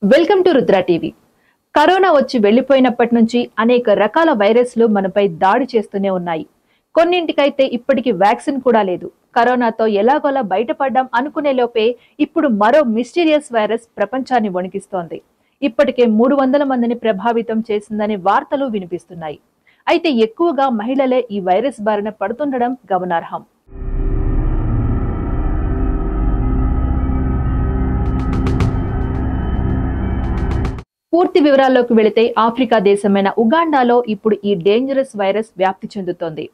Welcome to Rudra TV. Corona వచ్చి వెళ్లిపోయినప్పటి నుంచి అనేక రకాల వైరస్లు మనపై దాడి చేస్తూనే ఉన్నాయి. కొన్నింటికైతే ఇప్పటికీ వ్యాక్సిన్ కూడా లేదు. కరోనాతో ఎలాగోలా బయటపడ్డాం అనుకునే లోపే ఇప్పుడు మరో మిస్టీరియస్ వైరస్ ప్రపంచాన్ని వణికిస్తోంది. ఇప్పటికే 300 మందిని ప్రభావితం చేసిందని వార్తలు వినిపిస్తున్నాయి. అయితే ఎక్కువగా మహిళలే ఈ వైరస్ బారిన పడుతుండడం గమనార్హం. పూర్తి వివరాల్లోకి వెళితే ఆఫ్రికా దేశమైన ఉగాండాలో ఇప్పుడు ఈ డేంజరస్ వైరస్ వ్యాప్తి చెందుతోంది.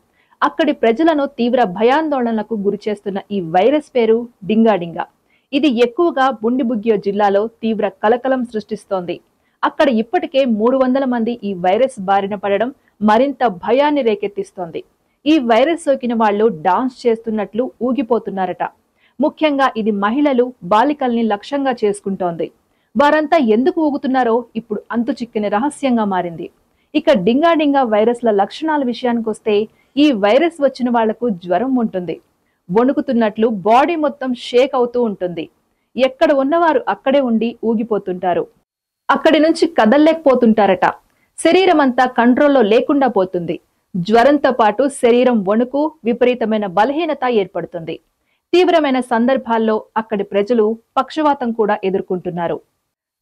అక్కడి ప్రజలను తీవ్ర భయాందోళనలకు గురిచేస్తున్న ఈ వైరస్ పేరు డింగాడింగా. ఇది ఎక్కువగా బుండిబుగ్యో జిల్లాలో తీవ్ర కలకలం సృష్టిస్తోంది. అక్కడ ఇప్పటికే 300 మంది ఈ వైరస్ బారిన పడడం మరింత భయాన్ని రేకెత్తిస్తోంది. ఈ వైరస్ సోకిన వాళ్లు డాన్స్ చేస్తున్నట్లు ఊగిపోతున్నారట. ముఖ్యంగా ఇది మహిళలు, బాలికల్ని లక్ష్యంగా చేసుకుంటోంది. వారంతా ఎందుకు ఊగుతున్నారో ఇప్పుడు అంతు చిక్కని రహస్యంగా మారింది. ఇక డింగాడింగా వైరస్ల లక్షణాల విషయానికొస్తే ఈ వైరస్ వచ్చిన వాళ్లకు జ్వరం ఉంటుంది, వణుకుతున్నట్లు బాడీ మొత్తం షేక్ అవుతూ ఉంటుంది. ఎక్కడ ఉన్నవారు అక్కడే ఉండి ఊగిపోతుంటారు. అక్కడి నుంచి కదల్లేకపోతుంటారట. శరీరం అంతా కంట్రోల్లో లేకుండా పోతుంది. జ్వరంతో పాటు శరీరం వణుకు, విపరీతమైన బలహీనత ఏర్పడుతుంది. తీవ్రమైన సందర్భాల్లో అక్కడి ప్రజలు పక్షవాతం కూడా ఎదుర్కొంటున్నారు.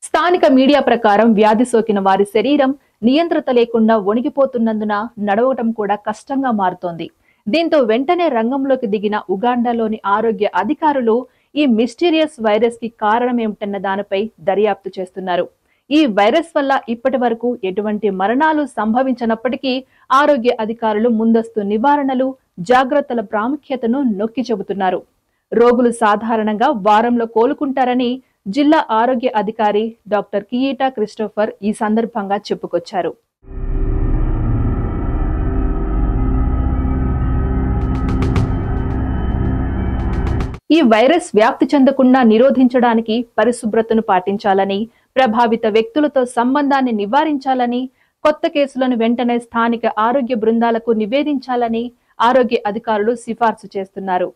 స్థానిక మీడియా ప్రకారం వ్యాధి సోకిన వారి శరీరం నియంత్రణ లేకుండా వణికిపోతున్నందున నడవటం కూడా కష్టంగా మారుతోంది. దీంతో వెంటనే రంగంలోకి దిగిన ఉగాండాలోని ఆరోగ్య అధికారులు ఈ మిస్టీరియస్ వైరస్ కి కారణమేమిటన్న దానిపై దర్యాప్తు చేస్తున్నారు. ఈ వైరస్ వల్ల ఇప్పటి వరకు ఎటువంటి మరణాలు సంభవించినప్పటికీ ఆరోగ్య అధికారులు ముందస్తు నివారణలు, జాగ్రత్తల ప్రాముఖ్యతను నొక్కి చెబుతున్నారు. రోగులు సాధారణంగా వారంలో కోలుకుంటారని జిల్లా ఆరోగ్య అధికారి డాక్టర్ కియిటా క్రిస్టోఫర్ ఈ సందర్భంగా చెప్పుకొచ్చారు. ఈ వైరస్ వ్యాప్తి చెందకుండా నిరోధించడానికి పరిశుభ్రతను పాటించాలని, ప్రభావిత వ్యక్తులతో సంబంధాన్ని నివారించాలని, కొత్త కేసులను వెంటనే స్థానిక ఆరోగ్య బృందాలకు నివేదించాలని ఆరోగ్య అధికారులు సిఫార్సు చేస్తున్నారు.